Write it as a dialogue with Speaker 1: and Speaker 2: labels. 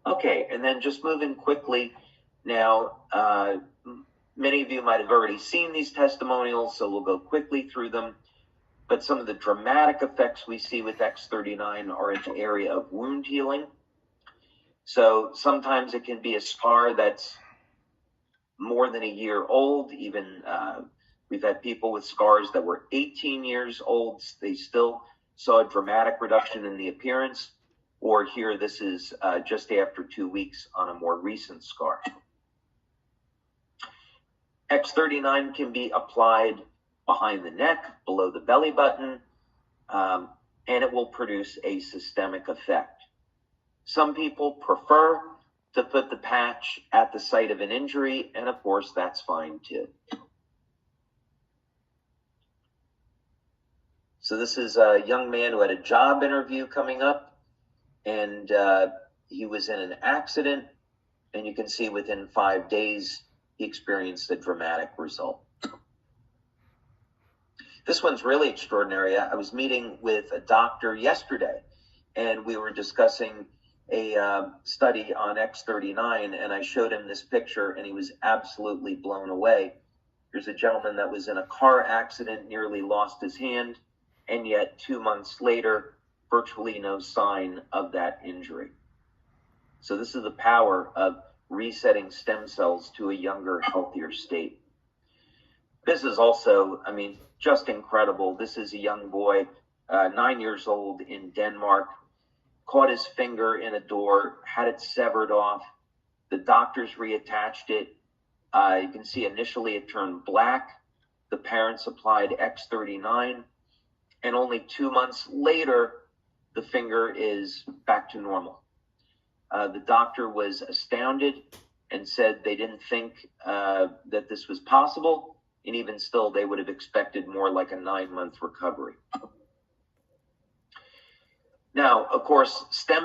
Speaker 1: Okay, and then just moving quickly now, many of you might have already seen these testimonials, so we'll go quickly through them. But some of the dramatic effects we see with X39 are in the area of wound healing. So sometimes it can be a scar that's more than a year old. Even we've had people with scars that were 18 years old. They still saw a dramatic reduction in the appearance. Or here, this is just after 2 weeks on a more recent scar. X39 can be applied behind the neck, below the belly button, and it will produce a systemic effect. Some people prefer to put the patch at the site of an injury, and of course, that's fine too. So this is a young man who had a job interview coming up, and he was in an accident, and you can see within 5 days, he experienced a dramatic result. This one's really extraordinary. I was meeting with a doctor yesterday, and we were discussing a study on X39, and I showed him this picture, and he was absolutely blown away. Here's a gentleman that was in a car accident, nearly lost his hand, and yet 2 months later, virtually no sign of that injury. So this is the power of resetting stem cells to a younger, healthier state. This is also, just incredible. This is a young boy, 9 years old in Denmark, caught his finger in a door, had it severed off. The doctors reattached it. You can see initially it turned black. The parents applied X39, and only 2 months later, the finger is back to normal. The doctor was astounded and said they didn't think that this was possible, and even still, they would have expected more like a 9-month recovery. Now, of course, stem